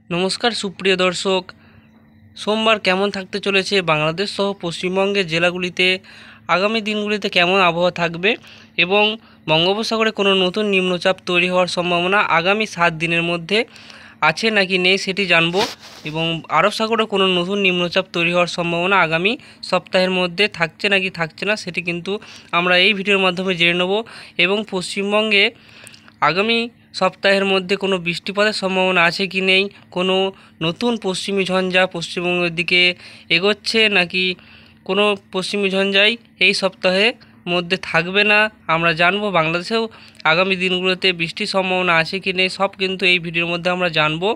নমস্কার সুপ্রিয় দর্শক। সোমবার কেমন থাকতে চলেছে বাংলাদেশ সহ পশ্চিমবঙ্গের জেলাগুলিতে, আগামী দিনগুলিতে কেমন আবহাওয়া থাকবে এবং বঙ্গোপসাগরে কোনো নতুন নিম্নচাপ তৈরি হওয়ার সম্ভাবনা আগামী 7 দিনের মধ্যে আছে নাকি নেই সেটি জানব। এবং আরব সাগরে কোনো নতুন নিম্নচাপ তৈরি হওয়ার সম্ভাবনা আগামী সপ্তাহের মধ্যে থাকছে নাকি থাকছে না সেটি কিন্তু আমরা এই ভিডিওর মাধ্যমে জেনে নেব। এবং পশ্চিমবঙ্গে আগামী সপ্তাহের মধ্যে কোনো বৃষ্টিপাতের সম্ভাবনা আছে কি নেই, কোনো নতুন পশ্চিমী ঝঞ্ঝা পশ্চিমবঙ্গের দিকে এগোচ্ছে নাকি কোনো পশ্চিমী ঝঞ্ঝাই এই সপ্তাহে মধ্যে থাকবে না আমরা জানবো। বাংলাদেশেও আগামী দিনগুলোতে বৃষ্টির সম্ভাবনা আছে কি নেই সব কিন্তু এই ভিডিওর মধ্যে আমরা জানবো।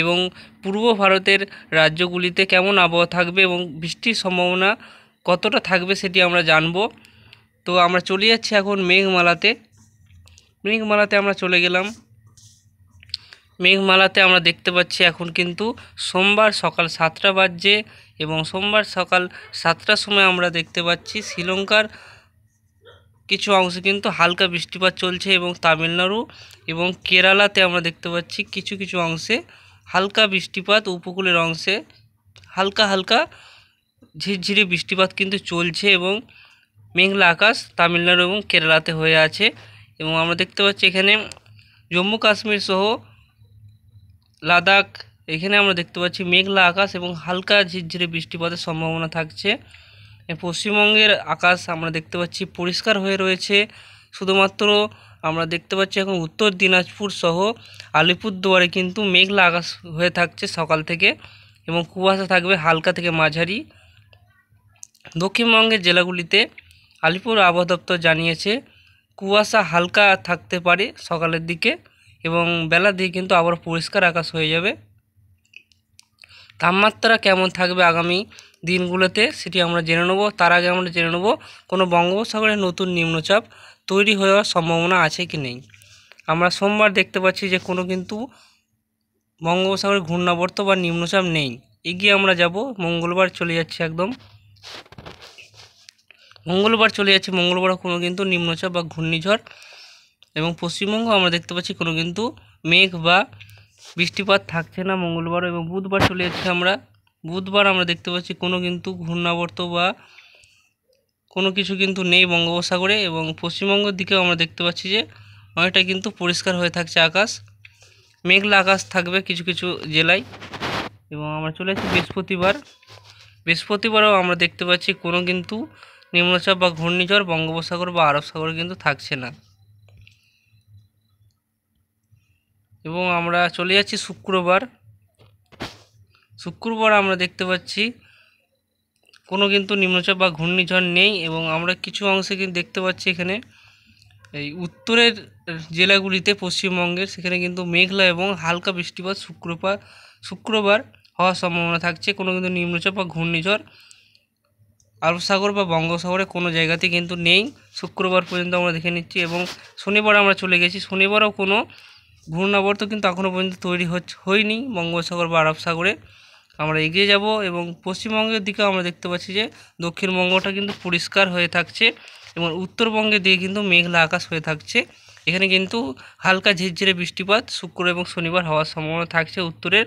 এবং পূর্ব ভারতের রাজ্যগুলিতে কেমন আবহাওয়া থাকবে এবং বৃষ্টির সম্ভাবনা কতটা থাকবে সেটি আমরা জানবো। তো আমরা চলে যাচ্ছি এখন মেঘমালাতে আমরা চলে গেলাম। মেঘমালাতে আমরা দেখতে পাচ্ছি এখন কিন্তু সোমবার সকাল 7টা বাজছে এবং সোমবার সকাল 7টার সময় আমরা দেখতে পাচ্ছি শ্রীলঙ্কার কিছু অংশে কিন্তু হালকা বৃষ্টিপাত চলছে এবং তামিলনাড়ু এবং কেরালাতে আমরা দেখতে পাচ্ছি কিছু কিছু অংশে হালকা বৃষ্টিপাত, উপকূলের অংশে হালকা হালকা ঝিরঝিরে বৃষ্টিপাত কিন্তু চলছে এবং মেঘলা আকাশ তামিলনাড়ু এবং কেরালাতে হয়ে আছে। এবং আমরা দেখতে পাচ্ছি এখানে জম্মু কাশ্মীর সহ লাদাখ, এখানে আমরা দেখতে পাচ্ছি মেঘলা আকাশ এবং হালকা ঝিরঝিরে বৃষ্টিপাতের সম্ভাবনা থাকছে। পশ্চিমবঙ্গের আকাশ আমরা দেখতে পাচ্ছি পরিষ্কার হয়ে রয়েছে। শুধুমাত্র আমরা দেখতে পাচ্ছি এখন উত্তর দিনাজপুর সহ আলিপুরদুয়ারে কিন্তু মেঘলা আকাশ হয়ে থাকছে সকাল থেকে এবং কুয়াশা থাকবে হালকা থেকে মাঝারি। দক্ষিণবঙ্গের জেলাগুলিতে আলিপুর আবহাওয়া দপ্তর জানিয়েছে কুয়াশা হালকা থাকতে পারে সকালের দিকে এবং বেলার দিকে কিন্তু আবার পরিষ্কার আকাশ হয়ে যাবে। তাপমাত্রা কেমন থাকবে আগামী দিনগুলোতে সেটি আমরা জেনে নেব। তার আগে আমরা জেনে নেব কোনো বঙ্গোপসাগরে নতুন নিম্নচাপ তৈরি হওয়ার সম্ভাবনা আছে কি নেই। আমরা সোমবার দেখতে পাচ্ছি যে কোনো কিন্তু বঙ্গোপসাগরে ঘূর্ণাবর্ত বা নিম্নচাপ নেই। এগিয়ে আমরা যাব মঙ্গলবার চলে যাচ্ছে মঙ্গলবারও কোনো কিন্তু নিম্নচাপ বা ঘূর্ণিঝড় এবং পশ্চিমবঙ্গ আমরা দেখতে পাচ্ছি কোনো কিন্তু মেঘ বা বৃষ্টিপাত থাকছে না মঙ্গলবার। এবং বুধবার চলে যাচ্ছে বুধবার আমরা দেখতে পাচ্ছি কোনো কিন্তু ঘূর্ণাবর্ত বা কোনো কিছু কিন্তু নেই বঙ্গোপসাগরে এবং পশ্চিমবঙ্গের দিকেও আমরা দেখতে পাচ্ছি যে অনেকটা কিন্তু পরিষ্কার হয়ে থাকছে আকাশ, মেঘলা আকাশ থাকবে কিছু কিছু জেলায়। এবং আমরা চলে যাচ্ছি বৃহস্পতিবারও আমরা দেখতে পাচ্ছি কোনো কিন্তু নিম্নচাপ বা ঘূর্ণিঝড় বঙ্গোপসাগর বা আরব সাগরে কিন্তু থাকছে না। এবং আমরা চলে যাচ্ছি শুক্রবার আমরা দেখতে পাচ্ছি কোনো কিন্তু নিম্নচাপ বা ঘূর্ণিঝড় নেই এবং আমরা কিছু অংশে কিন্তু দেখতে পাচ্ছি এখানে এই উত্তরের জেলাগুলিতে পশ্চিমবঙ্গের সেখানে কিন্তু মেঘলা এবং হালকা বৃষ্টিপাত শুক্রবার হওয়ার সম্ভাবনা থাকছে। কোনো কিন্তু নিম্নচাপ বা ঘূর্ণিঝড় আরব সাগর বা বঙ্গোপসাগরে কোনো জায়গাতে কিন্তু নেই শুক্রবার পর্যন্ত আমরা দেখে নিচ্ছি। এবং শনিবার আমরা চলে গেছি, শনিবারও কোনো ঘূর্ণাবর্ত কিন্তু এখনও পর্যন্ত তৈরি হয়নি বঙ্গোপসাগর বা আরব সাগরে। আমরা এগিয়ে যাব এবং পশ্চিমবঙ্গের দিকেও আমরা দেখতে পাচ্ছি যে দক্ষিণবঙ্গটা কিন্তু পরিষ্কার হয়ে থাকছে এবং উত্তরবঙ্গের দিকে কিন্তু মেঘলা আকাশ হয়ে থাকছে। এখানে কিন্তু হালকা ঝিরঝিরে বৃষ্টিপাত শুক্র এবং শনিবার হওয়ার সম্ভাবনা থাকছে উত্তরের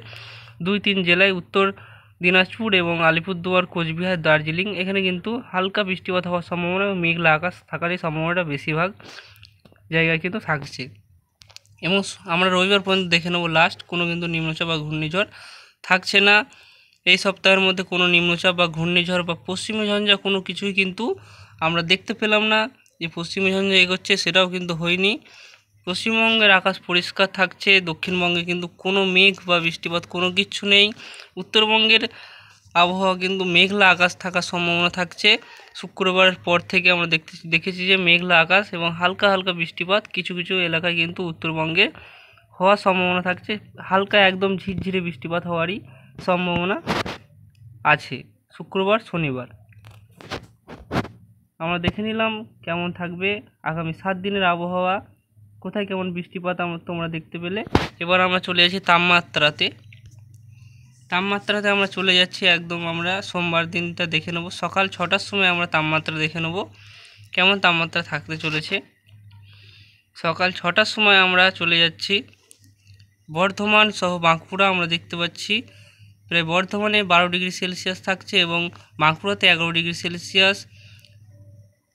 2-3 জেলায়, উত্তর দিনাজপুর এবং আলিপুরদুয়ার, কোচবিহার, দার্জিলিং, এখানে কিন্তু হালকা বৃষ্টিপাত হওয়ার সম্ভাবনা এবং মেঘলা আকাশ থাকার এই সম্ভাবনাটা বেশিরভাগ জায়গায় কিন্তু থাকছে। এবং আমরা রবিবার পর্যন্ত দেখে নেব লাস্ট, কোনো কিন্তু নিম্নচাপ বা ঘূর্ণিঝড় থাকছে না এই সপ্তাহের মধ্যে। কোনো নিম্নচাপ বা ঘূর্ণিঝড় বা পশ্চিমী ঝঞ্ঝা কোনো কিছুই কিন্তু আমরা দেখতে পেলাম না। যে পশ্চিমী ঝঞ্ঝা এগোচ্ছে সেটাও কিন্তু হয়নি। পশ্চিমবঙ্গের আকাশ পরিষ্কার থাকছে, দক্ষিণবঙ্গে কিন্তু কোনো মেঘ বা বৃষ্টিপাত কোনো কিছু নেই। উত্তরবঙ্গের আবহাওয়া কিন্তু মেঘলা আকাশ থাকার সম্ভাবনা থাকছে। শুক্রবারের পর থেকে আমরা দেখেছি যে মেঘলা আকাশ এবং হালকা হালকা বৃষ্টিপাত কিছু কিছু এলাকায় কিন্তু উত্তরবঙ্গে হওয়ার সম্ভাবনা থাকছে। হালকা একদম ঝিরঝিরে বৃষ্টিপাত হওয়ারই সম্ভাবনা আছে শুক্রবার শনিবার। আমরা দেখে নিলাম কেমন থাকবে আগামী 7 দিনের আবহাওয়া, কোথায় কেমন বৃষ্টিপাত তোমরা দেখতে পেলে। এবার আমরা চলে যাচ্ছি তাপমাত্রাতে আমরা চলে যাচ্ছি একদম। আমরা সোমবার দিনটা দেখে নেব, সকাল 6টার সময় আমরা তাপমাত্রা দেখে নেব কেমন তাপমাত্রা থাকতে চলেছে। সকাল 6টার সময় আমরা চলে যাচ্ছি বর্ধমান সহ বাঁকুড়া আমরা দেখতে পাচ্ছি প্রায় বর্ধমানে 12 ডিগ্রি সেলসিয়াস থাকছে এবং বাঁকুড়াতে 11 ডিগ্রি সেলসিয়াস,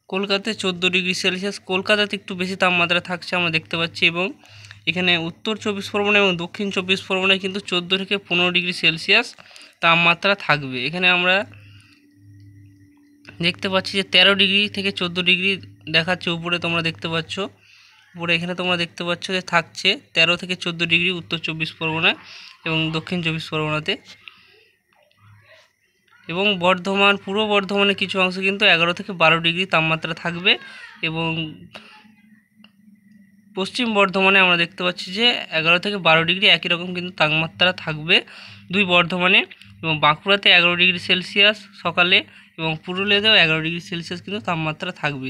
কলকাতায় 14 ডিগ্রি সেলসিয়াস। কলকাতাতে একটু বেশি তাপমাত্রা থাকছে আমরা দেখতে পাচ্ছি এবং এখানে উত্তর 24 পরগনা এবং দক্ষিণ 24 পরগনায় কিন্তু 14 থেকে 15 ডিগ্রি সেলসিয়াস তাপমাত্রা থাকবে। এখানে আমরা দেখতে পাচ্ছি যে 13 ডিগ্রি থেকে 14 ডিগ্রি দেখাচ্ছে উপরে, তোমরা দেখতে পাচ্ছ উপরে। এখানে তোমরা দেখতে পাচ্ছ যে থাকছে 13 থেকে 14 ডিগ্রি উত্তর 24 পরগনায় এবং দক্ষিণ 24 পরগনাতে। এবং বর্ধমান, পূর্ব বর্ধমানের কিছু অংশ কিন্তু 11 থেকে 12 ডিগ্রি তাপমাত্রা থাকবে এবং পশ্চিম বর্ধমানে আমরা দেখতে পাচ্ছি যে 11 থেকে 12 ডিগ্রি একই রকম কিন্তু তাপমাত্রা থাকবে দুই বর্ধমানে। এবং বাঁকুড়াতে 11 ডিগ্রি সেলসিয়াস সকালে এবং পুরুলিয়াতেও 11 ডিগ্রি সেলসিয়াস কিন্তু তাপমাত্রা থাকবে।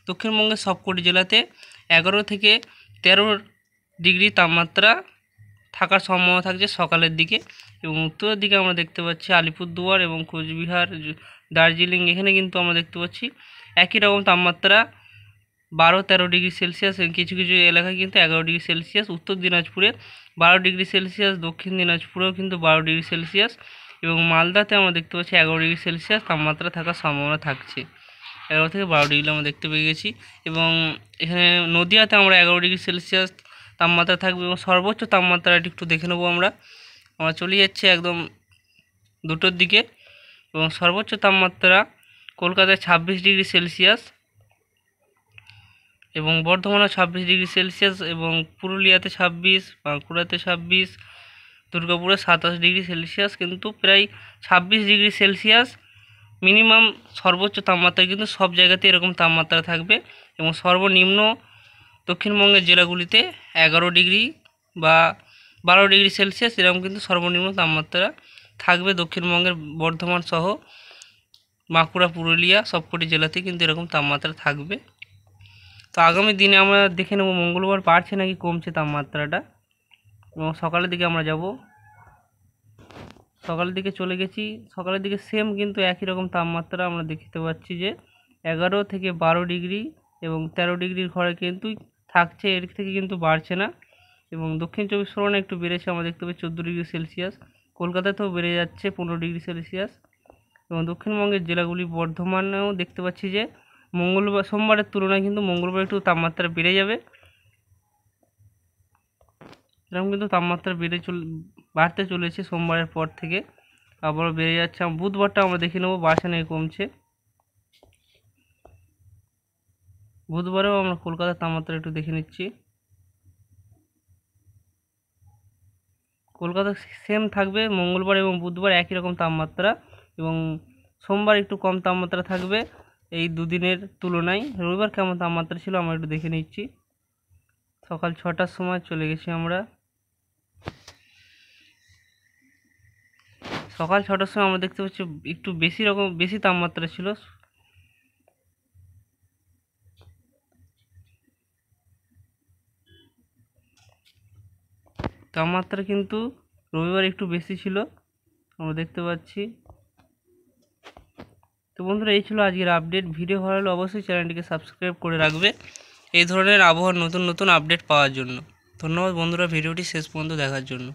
দক্ষিণবঙ্গের সবকটি জেলাতে 11 থেকে 13 ডিগ্রি তাপমাত্রা থাকার সম্ভাবনা থাকছে সকালের দিকে। এবং উত্তরের দিকে আমরা দেখতে পাচ্ছি আলিপুরদুয়ার এবং কোচবিহার, দার্জিলিং, এখানে কিন্তু আমরা দেখতে পাচ্ছি একই রকম তাপমাত্রা 12-13 ডিগ্রি সেলসিয়াস। কিছু কিছু এলাকায় কিন্তু 11 ডিগ্রি সেলসিয়াস। উত্তর দিনাজপুরে 12 ডিগ্রি সেলসিয়াস, দক্ষিণ দিনাজপুরেও কিন্তু 12 ডিগ্রি সেলসিয়াস এবং মালদাতে আমরা দেখতে পাচ্ছি 11 ডিগ্রি সেলসিয়াস তাপমাত্রা থাকার সম্ভাবনা থাকছে। 11 থেকে 12 ডিগ্রি আমরা দেখতে পেয়ে গেছি। এবং এখানে নদিয়াতে আমরা 11 ডিগ্রি সেলসিয়াস তাপমাত্রা থাকবে এবং সর্বোচ্চ তাপমাত্রাটি একটু দেখে নেবো। আমরা চলে যাচ্ছি একদম 2টোর দিকে এবং সর্বোচ্চ তাপমাত্রা কলকাতায় 26 ডিগ্রি সেলসিয়াস এবং বর্ধমানে 26 ডিগ্রি সেলসিয়াস এবং পুরুলিয়াতে 26, বাঁকুড়াতে 26, দুর্গাপুরে 27 ডিগ্রি সেলসিয়াস। কিন্তু প্রায় 26 ডিগ্রি সেলসিয়াস মিনিমাম সর্বোচ্চ তাপমাত্রা কিন্তু সব জায়গাতে এরকম তাপমাত্রা থাকবে। এবং সর্বনিম্ন দক্ষিণবঙ্গের জেলাগুলিতে 11 ডিগ্রি বা 12 ডিগ্রি সেলসিয়াস এরকম কিন্তু সর্বনিম্ন তাপমাত্রা থাকবে দক্ষিণবঙ্গের বর্ধমান সহ বাঁকুড়া, পুরুলিয়া সবকটি জেলাতে কিন্তু এরকম তাপমাত্রা থাকবে। তো আগামী দিনে আমরা দেখে নেব মঙ্গলবার বাড়ছে নাকি কমছে তাপমাত্রাটা। এবং সকালের দিকে আমরা যাব, সকালের দিকে চলে গেছি। সকালের দিকে সেম কিন্তু একই রকম তাপমাত্রা আমরা দেখতে পাচ্ছি যে 11 থেকে 12 ডিগ্রি এবং 13 ডিগ্রির ঘরে কিন্তু থাকছে, এর থেকে কিন্তু বাড়ছে না। এবং দক্ষিণ 24 পরগনায় একটু বেড়েছে, আমরা দেখতে পাচ্ছি 14 ডিগ্রি সেলসিয়াস। কলকাতাতেও বেড়ে যাচ্ছে 15 ডিগ্রি সেলসিয়াস। এবং দক্ষিণবঙ্গের জেলাগুলি বর্ধমানেও দেখতে পাচ্ছি যে মঙ্গলবার, সোমবারের তুলনায় কিন্তু মঙ্গলবার একটু তাপমাত্রা বেড়ে যাবে। এরকম কিন্তু তাপমাত্রা বাড়তে চলেছে সোমবারের পর থেকে, আবারও বেড়ে যাচ্ছে। বুধবারটা আমরা দেখে নেবো বাড়ছে নাকি কমছে। বুধবারেও আমরা কলকাতার তাপমাত্রা একটু দেখে নিচ্ছি। কলকাতা সেম থাকবে মঙ্গলবার এবং বুধবার একই রকম তাপমাত্রা এবং সোমবার একটু কম তাপমাত্রা থাকবে এই দুদিনের তুলনায়। রবিবার কেমন তাপমাত্রা ছিল আমরা একটু দেখে নিচ্ছি। সকাল 6টার সময় চলে গেছি আমরা। সকাল 6টার সময় আমরা দেখতে পাচ্ছি একটু বেশি তাপমাত্রা ছিল। তাপমাত্রা কিন্তু রবিবার একটু বেশি ছিল আমরা দেখতে পাচ্ছি। তো বন্ধুরা, এই ছিল আজকের আপডেট। ভিডিও ভালো হলে অবশ্যই চ্যানেলটিকে সাবস্ক্রাইব করে রাখবে এই ধরনের আবহাওয়ার নতুন নতুন আপডেট পাওয়ার জন্য। ধন্যবাদ বন্ধুরা ভিডিওটি শেষ পর্যন্ত দেখার জন্য।